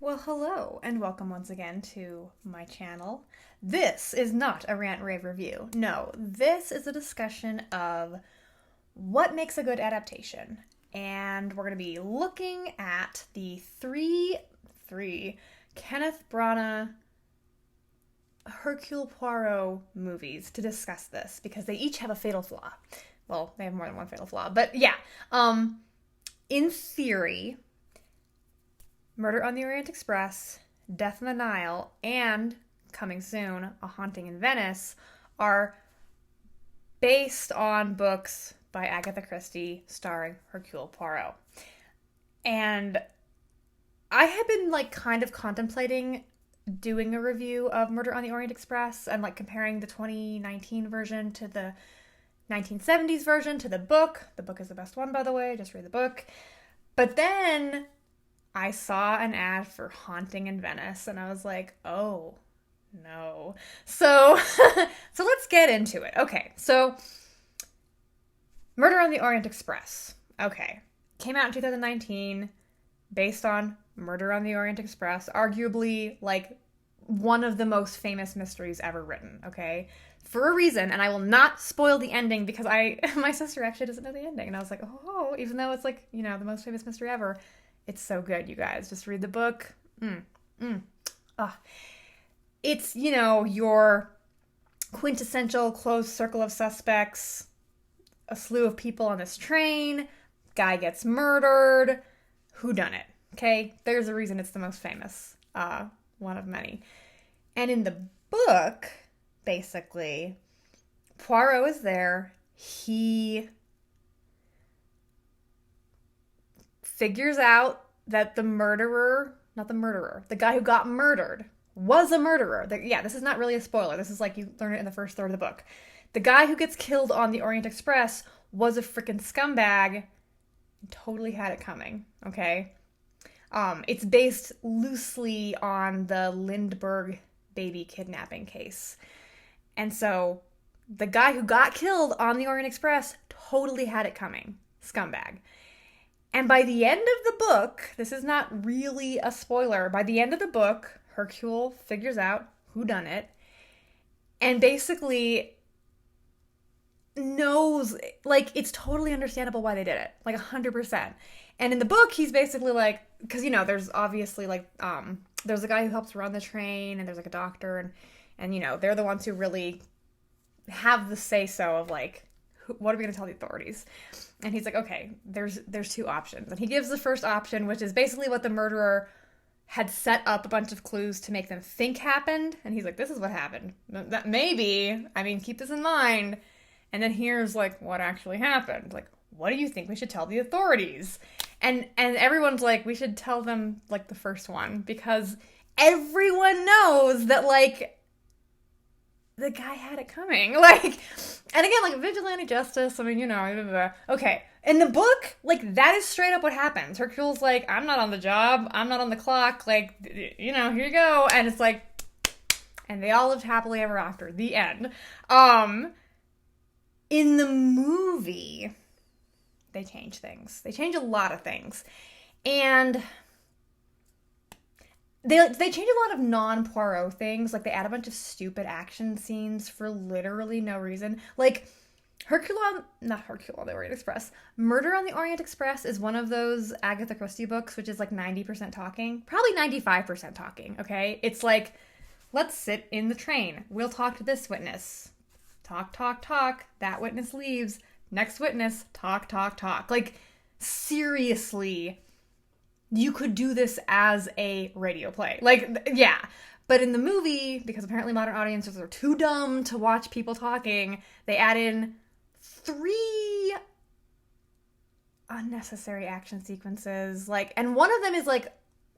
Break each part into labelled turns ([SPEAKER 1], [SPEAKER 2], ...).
[SPEAKER 1] Well, hello, and welcome once again to my channel. This is not a rant rave review. No, this is a discussion of what makes a good adaptation. And we're going to be looking at the three Kenneth Branagh Hercule Poirot movies to discuss this because they each have a fatal flaw. Well, they have more than one fatal flaw, but yeah. In theory, Murder on the Orient Express, Death on the Nile, and, coming soon, A Haunting in Venice are based on books by Agatha Christie starring Hercule Poirot. And I had been kind of contemplating doing a review of Murder on the Orient Express and comparing the 2019 version to the 1970s version to the book. The book is the best one, by the way. Just read the book. But then I saw an ad for Haunting in Venice, and I was like, oh, no. So let's get into it. Okay, so Murder on the Orient Express. Okay, came out in 2019, based on Murder on the Orient Express, arguably, one of the most famous mysteries ever written, okay? For a reason, and I will not spoil the ending because my sister actually doesn't know the ending, and I was like, oh, even though it's the most famous mystery ever, it's so good, you guys. Just read the book. It's, your quintessential closed circle of suspects, a slew of people on this train, guy gets murdered, whodunit, okay? There's a reason it's the most famous, one of many. And in the book, basically, Poirot is there. He figures out that the guy who got murdered was a murderer. This is not really a spoiler. This is you learn it in the first third of the book. The guy who gets killed on the Orient Express was a freaking scumbag. Totally had it coming, okay? It's based loosely on the Lindbergh baby kidnapping case. And so the guy who got killed on the Orient Express totally had it coming. Scumbag. And by the end of the book, this is not really a spoiler, by the end of the book, Hercule figures out who done it and basically knows, it's totally understandable why they did it, 100%. And in the book, he's basically because, there's obviously, there's a guy who helps run the train, and there's, a doctor, and they're the ones who really have the say-so of, what are we going to tell the authorities? And he's like, okay, there's two options. And he gives the first option, which is basically what the murderer had set up a bunch of clues to make them think happened. And he's like, this is what happened. That maybe, keep this in mind. And then here's, what actually happened. What do you think we should tell the authorities? And everyone's like, we should tell them, the first one. Because everyone knows that, the guy had it coming. And again, vigilante justice, blah, blah, blah. Okay. In the book, that is straight up what happens. Hercule's I'm not on the job. I'm not on the clock. Here you go. And it's and they all lived happily ever after. The end. In the movie, they change things. They change a lot of things. And They change a lot of non-Poirot things. They add a bunch of stupid action scenes for literally no reason. Not Hercule on the Orient Express. Murder on the Orient Express is one of those Agatha Christie books, which is 90% talking. Probably 95% talking, okay? It's let's sit in the train. We'll talk to this witness. Talk, talk, talk. That witness leaves. Next witness. Talk, talk, talk. Seriously, you could do this as a radio play. Yeah. But in the movie, because apparently modern audiences are too dumb to watch people talking, they add in 3 unnecessary action sequences. And one of them is,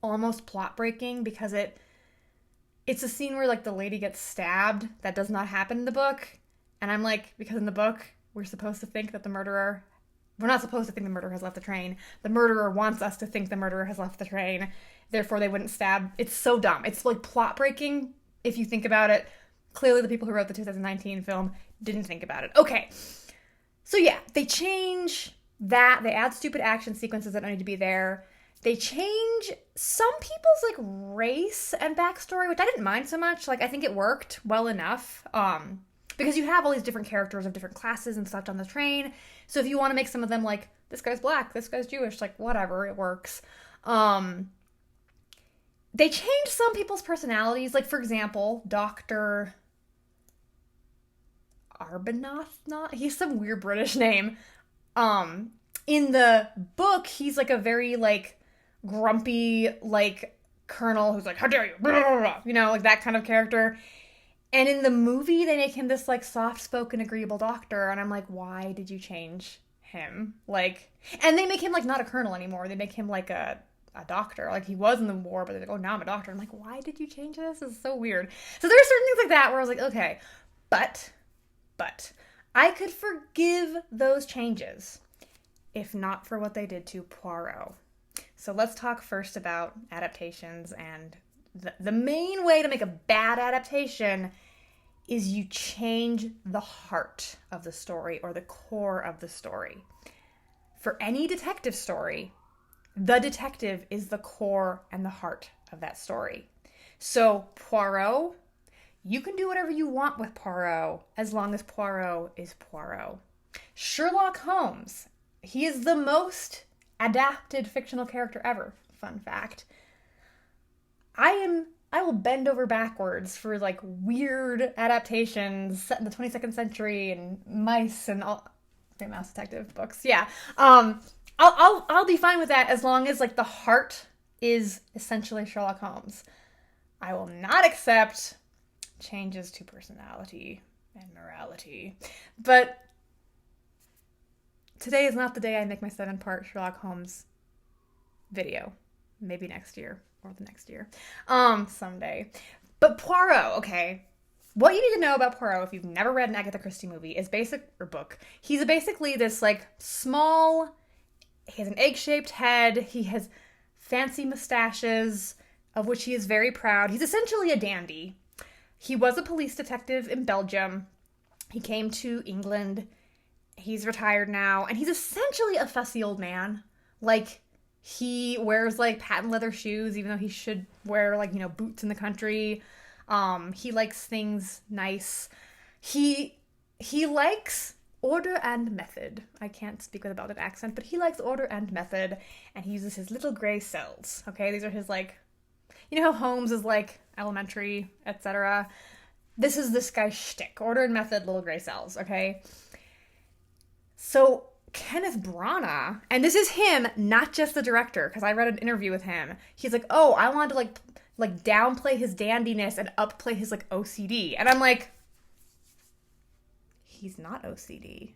[SPEAKER 1] almost plot breaking because it's a scene where, the lady gets stabbed. That does not happen in the book. And I'm because in the book, we're supposed to think that we're not supposed to think the murderer has left the train. The murderer wants us to think the murderer has left the train. Therefore, they wouldn't stab. It's so dumb. It's plot breaking if you think about it. Clearly, the people who wrote the 2019 film didn't think about it. Okay. So yeah, they change that. They add stupid action sequences that don't need to be there. They change some people's like race and backstory, which I didn't mind so much. Like I think it worked well enough. Because you have all these different characters of different classes and such on the train. So if you want to make some of them like, this guy's black, this guy's Jewish, like whatever, it works. They changed some people's personalities. Like for example, Dr. Arbuthnot, he's some weird British name. In the book, he's like a very like grumpy like colonel who's like, how dare you, blah, blah, blah, you know, like that kind of character. And in the movie, they make him this like soft-spoken, agreeable doctor, and I'm like, why did you change him? Like, and they make him like not a colonel anymore. They make him like a doctor. Like he was in the war, but they're like, oh, now I'm a doctor. I'm like, why did you change this? This is so weird. So there are certain things like that where I was like, okay, but I could forgive those changes if not for what they did to Poirot. So let's talk first about adaptations, and the main way to make a bad adaptation is you change the heart of the story or the core of the story. For any detective story, the detective is the core and the heart of that story. So Poirot, you can do whatever you want with Poirot as long as Poirot is Poirot. Sherlock Holmes, he is the most adapted fictional character ever. Fun fact. I will bend over backwards for like weird adaptations set in the 22nd century and mice and all the Mouse Detective books. Yeah. I'll be fine with that as long as like the heart is essentially Sherlock Holmes. I will not accept changes to personality and morality. But today is not the day I make my 7-part Sherlock Holmes video. Maybe next year or the next year. Someday. But Poirot, okay. What you need to know about Poirot if you've never read an Agatha Christie movie is book. He's basically this like small, he has an egg-shaped head. He has fancy mustaches, of which he is very proud. He's essentially a dandy. He was a police detective in Belgium. He came to England. He's retired now. And he's essentially a fussy old man. Like, he wears, like, patent leather shoes, even though he should wear, like, you know, boots in the country. He likes things nice. He likes order and method. I can't speak with a Belgian accent, but he likes order and method. And he uses his little gray cells. Okay, these are his, like, you know how Holmes is, like, elementary, etc.? This is this guy's shtick. Order and method, little gray cells, okay? So Kenneth Branagh, and this is him, not just the director, because I read an interview with him. He's like, oh, I wanted to like downplay his dandiness and upplay his like OCD. And I'm like, he's not OCD.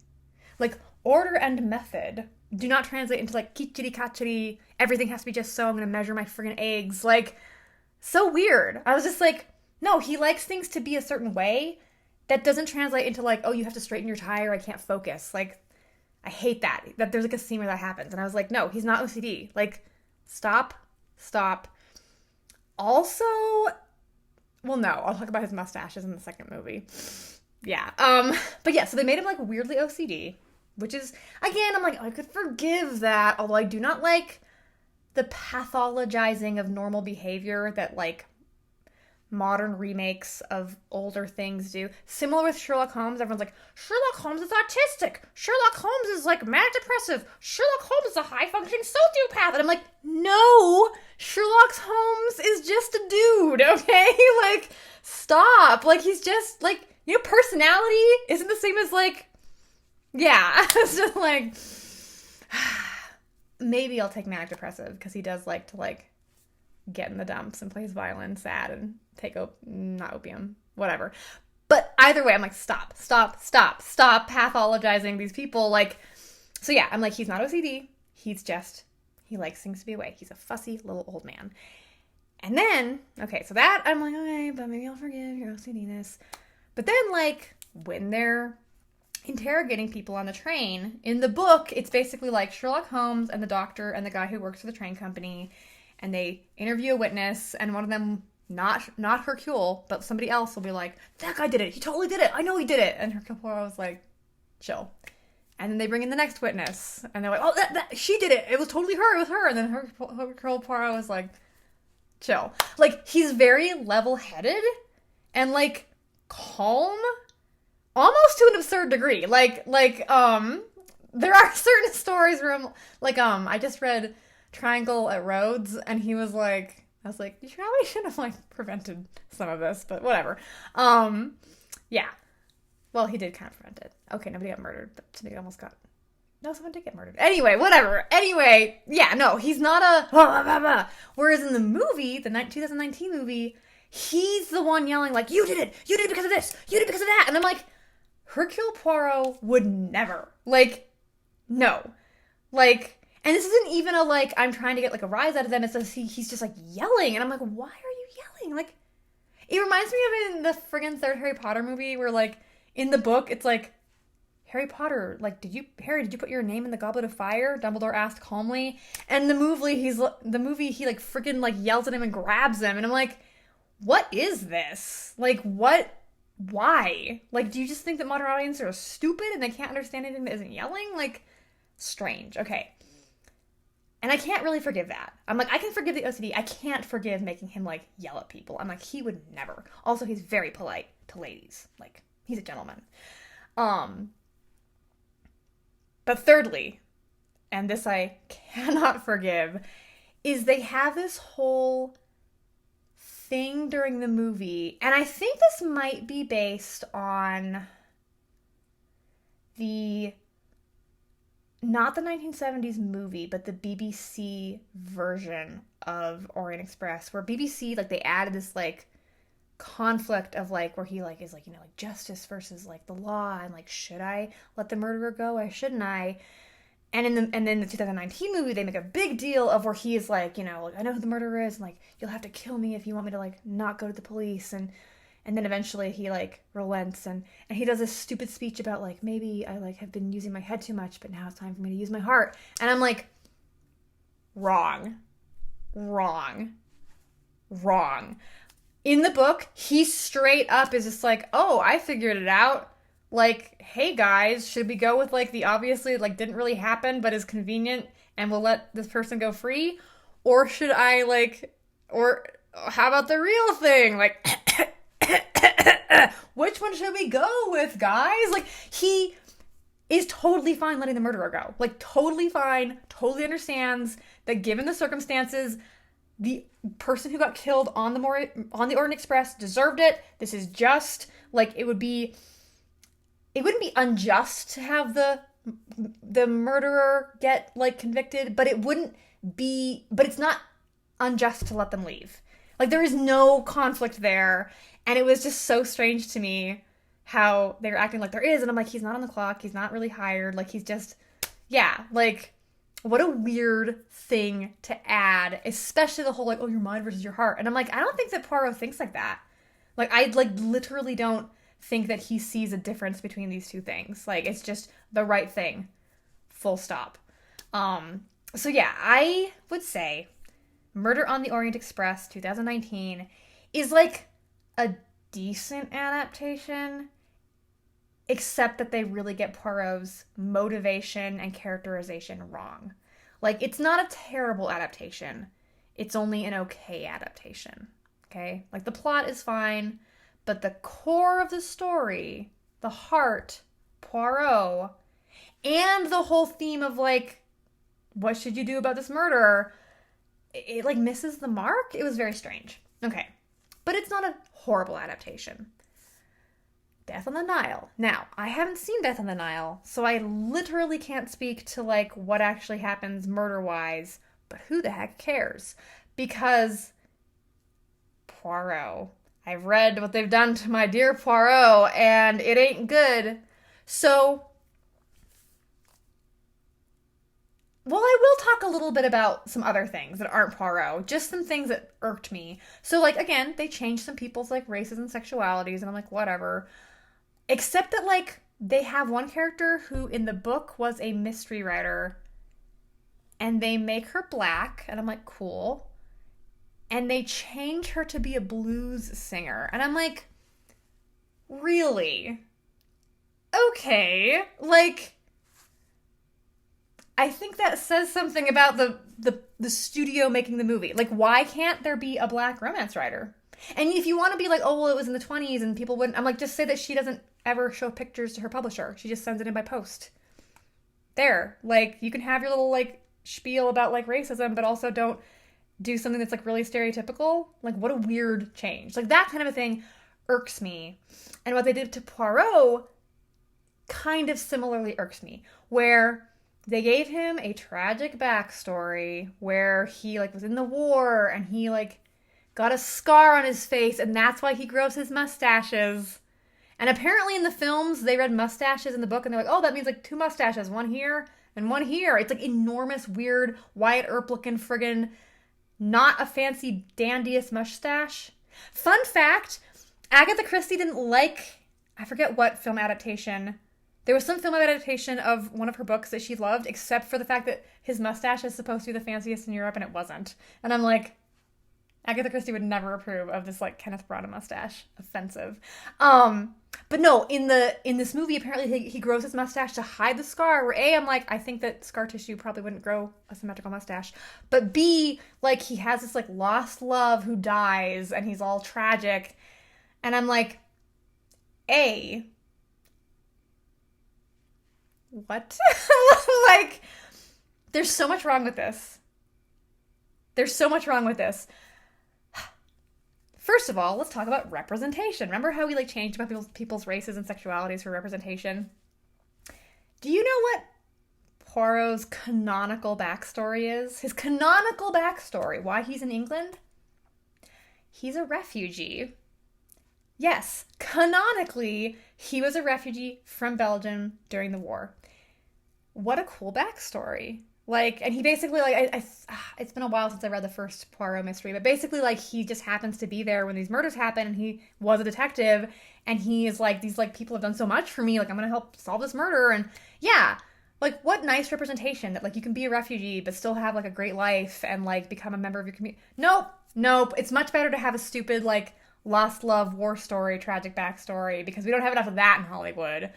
[SPEAKER 1] Like, order and method do not translate into like kichiri kachiri, everything has to be just so, I'm gonna measure my friggin' eggs. Like, so weird. I was just like, no, he likes things to be a certain way. That doesn't translate into like, oh, you have to straighten your tie or I can't focus. Like, I hate that there's like a scene where that happens. And I was like, no, he's not OCD. Like, stop. Also, well, no, I'll talk about his mustaches in the second movie. Yeah. But yeah, so they made him like weirdly OCD, which is, again, I'm like, I could forgive that. Although I do not like the pathologizing of normal behavior that like modern remakes of older things do. Similar with Sherlock Holmes, everyone's like, Sherlock Holmes is autistic. Sherlock Holmes is like manic depressive. Sherlock Holmes is a high-functioning sociopath. And I'm like, no, Sherlock Holmes is just a dude, okay? Like, stop. Like, he's just like, you know, personality isn't the same as like, yeah. It's just like, maybe I'll take manic depressive because he does like to like get in the dumps and plays violin sad and take not opium, whatever. But either way, I'm like, stop pathologizing these people. Like, so yeah, I'm like, he's not OCD. He's just, he likes things to be away. He's a fussy little old man. And then, okay, so that, I'm like, okay, but maybe I'll forgive your OCD-ness. But then, like, when they're interrogating people on the train, in the book, it's basically like Sherlock Holmes and the doctor and the guy who works for the train company, and they interview a witness, and one of them, not Hercule, but somebody else will be like, that guy did it. He totally did it. I know he did it. And Hercule Poirot was like, chill. And then they bring in the next witness, and they're like, "Oh, that she did it. It was totally her. It was her." And then Hercule Poirot was like, "Chill." Like, he's very level-headed and like calm, almost to an absurd degree. Like, there are certain stories where I'm like, I just read Triangle at Rhodes, and he was like, I was like, you probably should have like prevented some of this, but whatever. Yeah. Well, he did kind of prevent it. Okay, nobody got murdered, but somebody almost got... No, someone did get murdered. Anyway, whatever. Anyway, yeah, no, he's not a... Whereas in the movie, the 2019 movie, he's the one yelling like, you did it! You did it because of this! You did it because of that! And I'm like, Hercule Poirot would never. Like, no. Like, and this isn't even a, like, I'm trying to get, like, a rise out of them. It's just, he's just, like, yelling. And I'm like, why are you yelling? Like, it reminds me of in the friggin' third Harry Potter movie where, like, in the book, it's like, Harry Potter, like, Harry, did you put your name in the Goblet of Fire? Dumbledore asked calmly. And the movie, he, like, freaking, like, yells at him and grabs him. And I'm like, what is this? Like, what? Why? Like, do you just think that modern audiences are stupid and they can't understand anything that isn't yelling? Like, strange. Okay. And I can't really forgive that. I'm like, I can forgive the OCD. I can't forgive making him, like, yell at people. I'm like, he would never. Also, he's very polite to ladies. Like, he's a gentleman. But thirdly, and this I cannot forgive, is they have this whole thing during the movie, and I think this might be based on not the 1970s movie, but the BBC version of Orient Express, where BBC, like, they added this, like, conflict of, like, where he, like, is, like, you know, like, justice versus, like, the law, and, like, should I let the murderer go, or shouldn't I? And then the 2019 movie, they make a big deal of where he is, like, you know, like, I know who the murderer is, and, like, you'll have to kill me if you want me to, like, not go to the police, and then eventually he, like, relents, and he does this stupid speech about, like, maybe I, like, have been using my head too much, but now it's time for me to use my heart. And I'm like, wrong. In the book, he straight up is just like, oh, I figured it out. Like, hey guys, should we go with, like, the obviously, like, didn't really happen, but is convenient, and we'll let this person go free? Or should I, like, or how about the real thing? Like, which one should we go with, guys? Like, he is totally fine letting the murderer go. Like, totally fine, totally understands that given the circumstances, the person who got killed on the Orient Express deserved it. This is just, like, it wouldn't be unjust to have the murderer get, like, convicted, but it's not unjust to let them leave. Like, there is no conflict there, and it was just so strange to me how they were acting like there is, and I'm like, he's not on the clock, he's not really hired, like, he's just, yeah, like, what a weird thing to add, especially the whole, like, oh, your mind versus your heart, and I'm like, I don't think that Poirot thinks like that. Like, I, like, literally don't think that he sees a difference between these two things. Like, it's just the right thing, full stop. So yeah, I would say Murder on the Orient Express 2019 is, like, a decent adaptation, except that they really get Poirot's motivation and characterization wrong. Like, it's not a terrible adaptation. It's only an okay adaptation. Okay? Like, the plot is fine, but the core of the story, the heart, Poirot, and the whole theme of, like, what should you do about this murder, it like, misses the mark. It was very strange. Okay. But it's not a horrible adaptation. Death on the Nile. Now, I haven't seen Death on the Nile, so I literally can't speak to, like, what actually happens murder-wise, but who the heck cares? Because Poirot. I've read what they've done to my dear Poirot, and it ain't good. So, well, I will talk a little bit about some other things that aren't Poirot. Just some things that irked me. So, like, again, they changed some people's, like, races and sexualities, and I'm like, whatever. Except that, like, they have one character who, in the book, was a mystery writer, and they make her black, and I'm like, cool. And they change her to be a blues singer, and I'm like, really? Okay. Like, I think that says something about the studio making the movie. Like, why can't there be a black romance writer? And if you want to be like, oh, well, it was in the 20s and people wouldn't, I'm like, just say that she doesn't ever show pictures to her publisher. She just sends it in by post. There. Like, you can have your little, like, spiel about, like, racism, but also don't do something that's, like, really stereotypical. Like, what a weird change. Like, that kind of a thing irks me. And what they did to Poirot kind of similarly irks me, where they gave him a tragic backstory where he, like, was in the war and he, like, got a scar on his face and that's why he grows his mustaches. And apparently in the films, they read mustaches in the book and they're like, oh, that means, like, 2 mustaches, one here and one here. It's, like, enormous, weird, Wyatt Earp-looking friggin' not a fancy, dandiest mustache. Fun fact, Agatha Christie didn't like, I forget what film adaptation. There was some film adaptation of one of her books that she loved, except for the fact that his mustache is supposed to be the fanciest in Europe, and it wasn't. And I'm like, Agatha Christie would never approve of this, like, Kenneth Branagh mustache. Offensive. But no, in this movie, apparently he grows his mustache to hide the scar, where A, I'm like, I think that scar tissue probably wouldn't grow a symmetrical mustache. But B, like, he has this, like, lost love who dies, and he's all tragic. And I'm like, A, what? Like, there's so much wrong with this. There's so much wrong with this. First of all, let's talk about representation. Remember how we, like, changed about people's races and sexualities for representation? Do you know what Poirot's canonical backstory is? His canonical backstory, why he's in England? He's a refugee. Yes, canonically, he was a refugee from Belgium during the war. What a cool backstory. Like, and he basically, like, it's been a while since I read the first Poirot mystery, but basically, like, he just happens to be there when these murders happen, and he was a detective, and he is like, these, like, people have done so much for me, like, I'm gonna help solve this murder, and yeah, like, what nice representation that, like, you can be a refugee, but still have, like, a great life, and, like, become a member of your community. Nope, it's much better to have a stupid, like, lost love, war story, tragic backstory, because we don't have enough of that in Hollywood.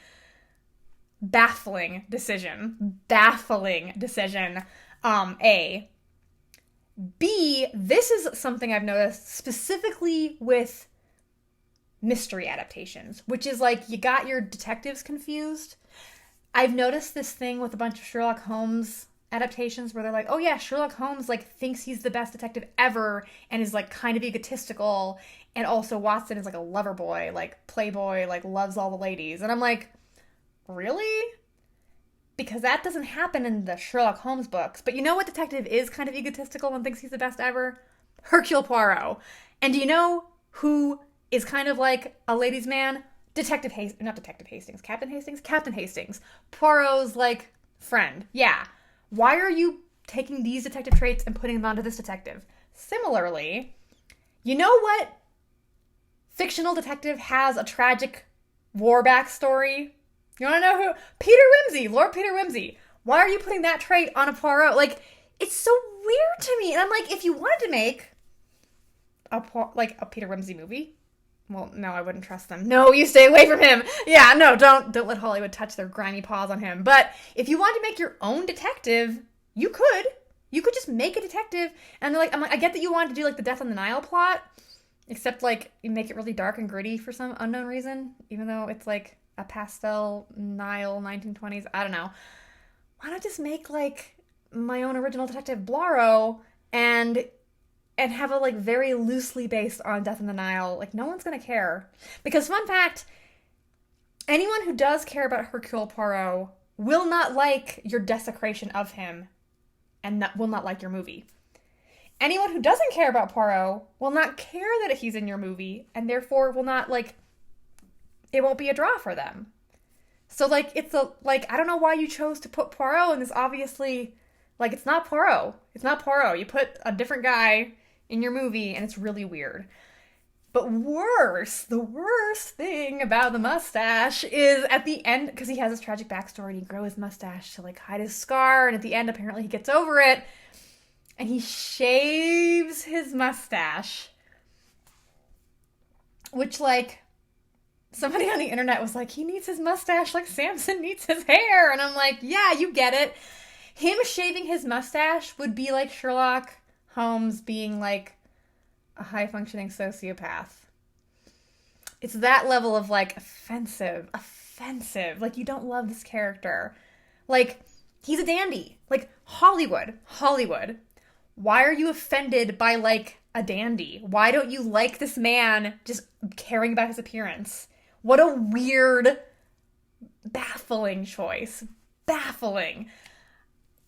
[SPEAKER 1] Baffling decision. A. B, this is something I've noticed specifically with mystery adaptations, which is, like, you got your detectives confused. I've noticed this thing with a bunch of Sherlock Holmes adaptations where they're like, oh yeah, Sherlock Holmes, like, thinks he's the best detective ever and is, like, kind of egotistical, and also Watson is, like, a lover boy, like, playboy, like, loves all the ladies. And I'm like, really? Because that doesn't happen in the Sherlock Holmes books. But you know what detective is kind of egotistical and thinks he's the best ever? Hercule Poirot. And do you know who is kind of like a ladies' man? Captain Hastings. Poirot's, like, friend. Yeah. Why are you taking these detective traits and putting them onto this detective? Similarly, you know what fictional detective has a tragic war backstory? You want to know who? Peter Wimsey, Lord Peter Wimsey. Why are you putting that trait on a Poirot? Like, it's so weird to me. And I'm like, if you wanted to make a Peter Wimsey movie, well, no, I wouldn't trust them. No, you stay away from him. Yeah, no, don't let Hollywood touch their grimy paws on him. But if you wanted to make your own detective, you could. You could just make a detective. And they're like, I'm like, I get that you wanted to do, like, the Death on the Nile plot, except, like, you make it really dark and gritty for some unknown reason, even though it's, like, a pastel Nile 1920s. I don't know. Why not just make, like, my own original detective Blaro and have it, like, very loosely based on Death on the Nile? Like, no one's gonna care. Because, fun fact, anyone who does care about Hercule Poirot will not like your desecration of him and will not like your movie. Anyone who doesn't care about Poirot will not care that he's in your movie and therefore will not, like, it won't be a draw for them. So, like, I don't know why you chose to put Poirot in this, obviously, like, it's not Poirot. It's not Poirot. You put a different guy in your movie, and it's really weird. But the worst thing about the mustache is at the end, because he has this tragic backstory, and he grows his mustache to, like, hide his scar, and at the end, apparently, he gets over it, and he shaves his mustache. Which, like, somebody on the internet was like, he needs his mustache like Samson needs his hair. And I'm like, yeah, you get it. him shaving his mustache would be like Sherlock Holmes being like a high-functioning sociopath. It's that level of like offensive. Like, you don't love this character. Like, he's a dandy. Like, Hollywood. Why are you offended by like a dandy? Why don't you like this man just caring about his appearance? What a weird, baffling choice. Baffling.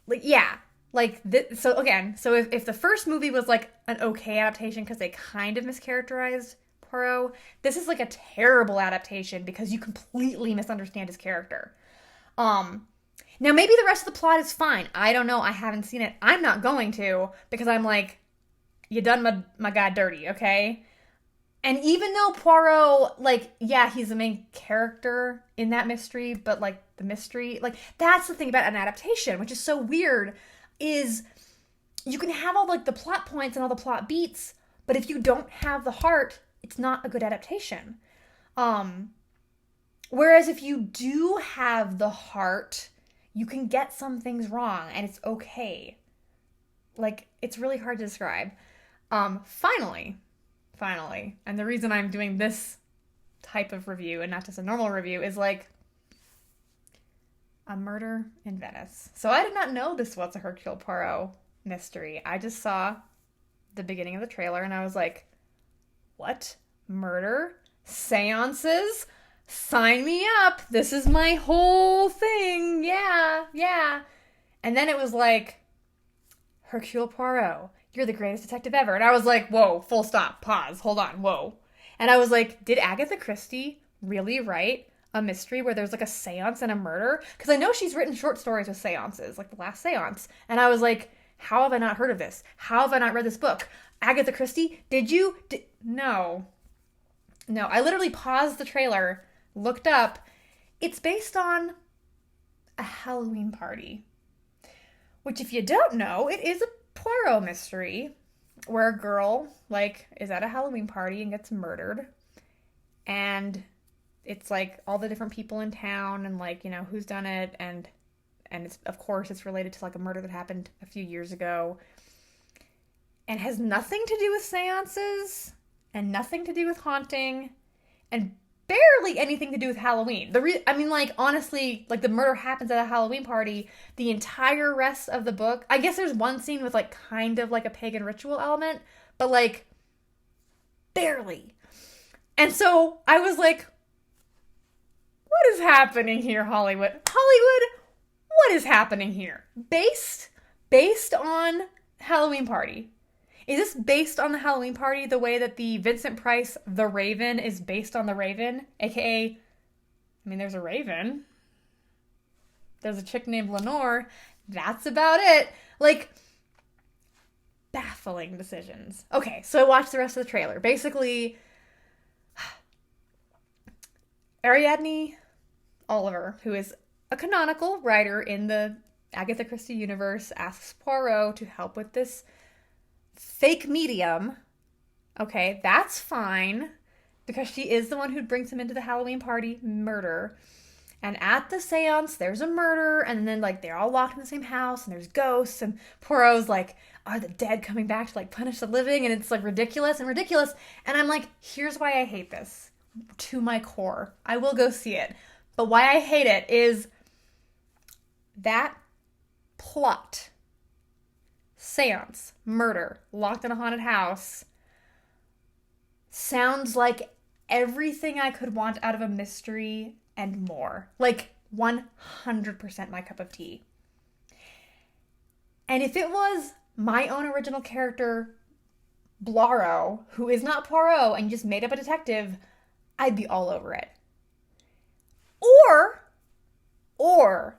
[SPEAKER 1] Like, yeah. Like, so again, so if the first movie was like an okay adaptation because they kind of mischaracterized Poirot, this is like a terrible adaptation because you completely misunderstand his character. Now maybe the rest of the plot is fine. I don't know. I haven't seen it. I'm not going to, because I'm like, you done my guy dirty, okay? And even though Poirot, like, yeah, he's the main character in that mystery, but like the mystery, like, that's the thing about an adaptation, which is so weird, is you can have all like the plot points and all the plot beats, but if you don't have the heart, it's not a good adaptation. Whereas if you do have the heart, you can get some things wrong and it's okay. Like, it's really hard to describe. Finally, and the reason I'm doing this type of review and not just a normal review is like A Murder in Venice. So I did not know this was a Hercule Poirot mystery. I just saw the beginning of the trailer and I was like, what? Murder? Seances? Sign me up. This is my whole thing. Yeah. And then it was like, Hercule Poirot, you're the greatest detective ever. And I was like, whoa, full stop, pause, hold on, whoa. And I was like, did Agatha Christie really write a mystery where there's like a seance and a murder? Because I know she's written short stories with seances, like The Last Seance. And I was like, how have I not heard of this? How have I not read this book? Agatha Christie, did you? No. I literally paused the trailer, looked up. It's based on a Halloween party. Which, if you don't know, it is a Poirot mystery where a girl, like, is at a Halloween party and gets murdered. And it's, like, all the different people in town and, like, you know, who's done it. And it's, of course, it's related to, like, a murder that happened a few years ago. And has nothing to do with seances and nothing to do with haunting and barely anything to do with Halloween. Honestly, like, the murder happens at a Halloween party. The entire rest of the book, I guess there's one scene with, like, kind of like a pagan ritual element, but, like, barely. And so I was like, what is happening here, Hollywood? What is happening here? Based on Halloween party. Is this based on the Halloween party the way that the Vincent Price The Raven is based on The Raven? AKA, there's a raven. There's a chick named Lenore. That's about it. Like, baffling decisions. Okay, so I watched the rest of the trailer. Basically, Ariadne Oliver, who is a canonical writer in the Agatha Christie universe, asks Poirot to help with this fake medium. Okay, that's fine, because she is the one who brings him into the Halloween party murder. And at the seance, there's a murder, and then, like, they're all locked in the same house, and there's ghosts, and Poirot's like, are the dead coming back to, like, punish the living? And it's, like, ridiculous. And I'm like, here's why I hate this to my core. I will go see it. But why I hate it is that plot, seance, murder, locked in a haunted house, sounds like everything I could want out of a mystery and more. Like, 100% my cup of tea. And if it was my own original character, Blaro, who is not Poirot and just made up a detective, I'd be all over it. Or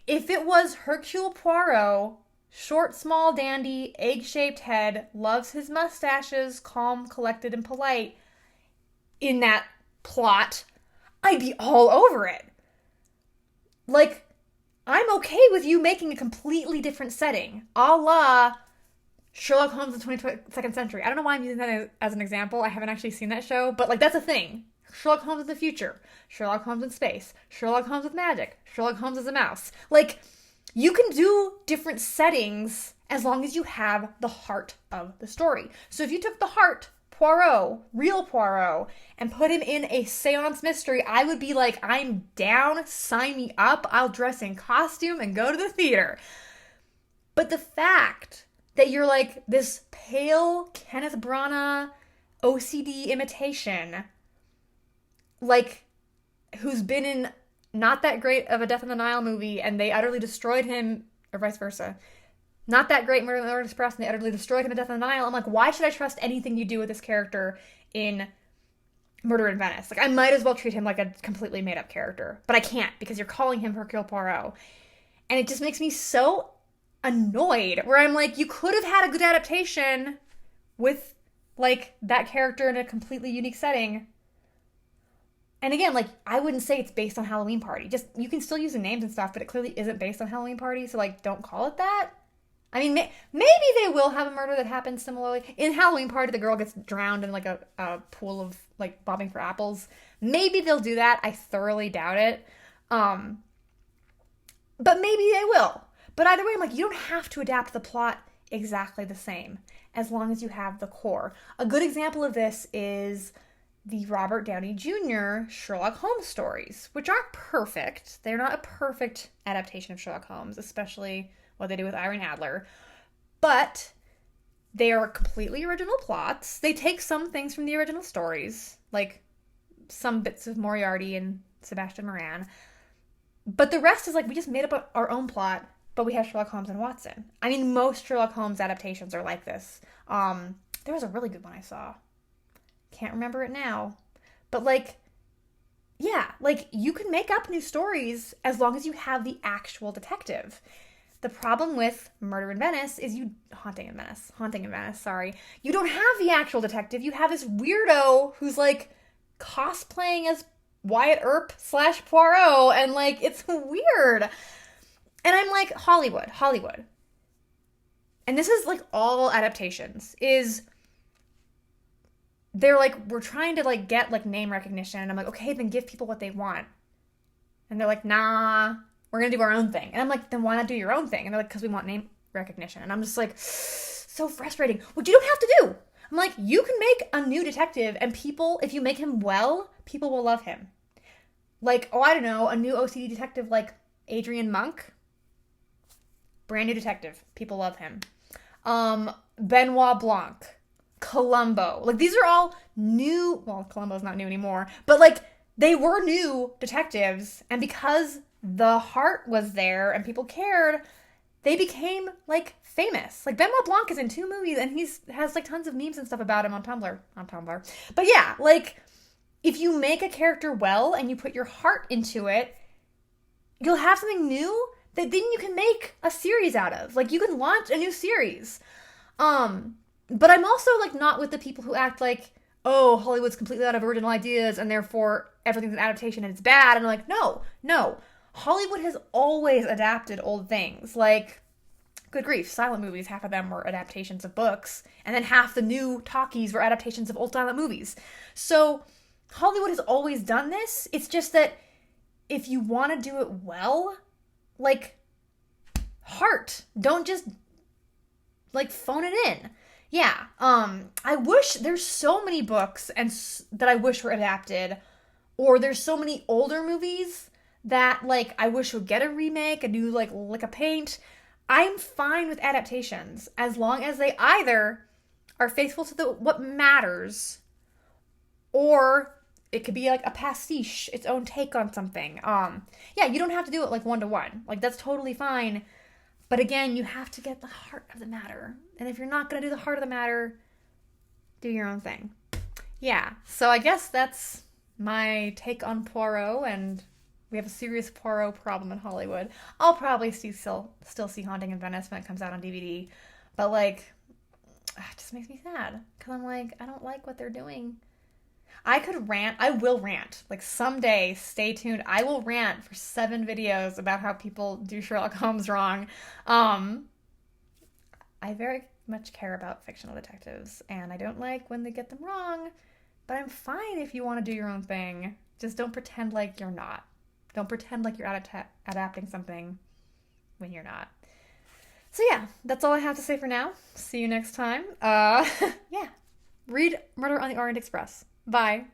[SPEAKER 1] if it was Hercule Poirot, short, small, dandy, egg-shaped head, loves his mustaches, calm, collected, and polite, in that plot, I'd be all over it. Like, I'm okay with you making a completely different setting, a la Sherlock Holmes in the 22nd century. I don't know why I'm using that as an example. I haven't actually seen that show, but, like, that's a thing. Sherlock Holmes in the future, Sherlock Holmes in space, Sherlock Holmes with magic, Sherlock Holmes as a mouse. Like, You can do different settings as long as you have the heart of the story. So if you took the heart, Poirot, real Poirot, and put him in a seance mystery, I would be like, I'm down, sign me up, I'll dress in costume and go to the theater. But the fact that you're like this pale Kenneth Branagh OCD imitation, like, who's been in not that great of a Death on the Nile movie and they utterly destroyed him, or vice versa. Not that great Murder on the Orient Express and they utterly destroyed him in Death on the Nile. I'm like, why should I trust anything you do with this character in Murder in Venice? Like, I might as well treat him like a completely made up character. But I can't, because you're calling him Hercule Poirot. And it just makes me so annoyed, where I'm like, you could have had a good adaptation with, like, that character in a completely unique setting. And again, like, I wouldn't say it's based on Halloween Party. Just, you can still use the names and stuff, but it clearly isn't based on Halloween Party, so, like, don't call it that. I mean, maybe they will have a murder that happens similarly. In Halloween Party, the girl gets drowned in, like, a pool of, like, bobbing for apples. Maybe they'll do that. I thoroughly doubt it. But maybe they will. But either way, I'm like, you don't have to adapt the plot exactly the same, as long as you have the core. A good example of this is the Robert Downey Jr. Sherlock Holmes stories, which aren't perfect. They're not a perfect adaptation of Sherlock Holmes, especially what they do with Irene Adler. But they are completely original plots. They take some things from the original stories, like some bits of Moriarty and Sebastian Moran. But the rest is like, we just made up our own plot, but we have Sherlock Holmes and Watson. I mean, most Sherlock Holmes adaptations are like this. There was a really good one I saw. Can't remember it now. But, like, yeah, like, you can make up new stories as long as you have the actual detective. The problem with Haunting in Venice, sorry. You don't have the actual detective. You have this weirdo who's, like, cosplaying as Wyatt Earp / Poirot, and, like, it's weird. And I'm like, Hollywood. And this is, like, all adaptations, is they're like, we're trying to, like, get, like, name recognition. And I'm like, okay, then give people what they want. And they're like, nah, we're going to do our own thing. And I'm like, then why not do your own thing? And they're like, because we want name recognition. And I'm just like, so frustrating. What you don't have to do. I'm like, you can make a new detective, and people, if you make him well, people will love him. Like, oh, I don't know, a new OCD detective like Adrian Monk. Brand new detective. People love him. Benoit Blanc. Columbo. Like, these are all new. Well, Columbo's not new anymore. But, like, they were new detectives. And because the heart was there and people cared, they became, like, famous. Like, Benoit Blanc is in 2 movies and has, like, tons of memes and stuff about him on Tumblr. But yeah, like, if you make a character well and you put your heart into it, you'll have something new that then you can make a series out of. Like, you can launch a new series. But I'm also, like, not with the people who act like, oh, Hollywood's completely out of original ideas and therefore everything's an adaptation and it's bad. And I'm like, no. Hollywood has always adapted old things. Like, good grief, silent movies, half of them were adaptations of books. And then half the new talkies were adaptations of old silent movies. So Hollywood has always done this. It's just that if you want to do it well, like, heart. Don't just, like, phone it in. Yeah, I wish there's so many books that I wish were adapted, or there's so many older movies that, like, I wish would get a remake, a new, like, lick of paint. I'm fine with adaptations as long as they either are faithful to what matters, or it could be like a pastiche, its own take on something. Yeah, you don't have to do it like 1-to-1. Like, that's totally fine. But again, you have to get the heart of the matter. And if you're not going to do the heart of the matter, do your own thing. Yeah, so I guess that's my take on Poirot, and we have a serious Poirot problem in Hollywood. I'll probably still see Haunting in Venice when it comes out on DVD. But, like, it just makes me sad. Because I'm like, I don't like what they're doing. I could rant. I will rant. Like, someday, stay tuned. I will rant for 7 videos about how people do Sherlock Holmes wrong. I very much care about fictional detectives, and I don't like when they get them wrong, but I'm fine if you want to do your own thing. Just don't pretend like you're not. Don't pretend like you're adapting something when you're not. So yeah, that's all I have to say for now. See you next time. Yeah. Read Murder on the Orient Express. Bye.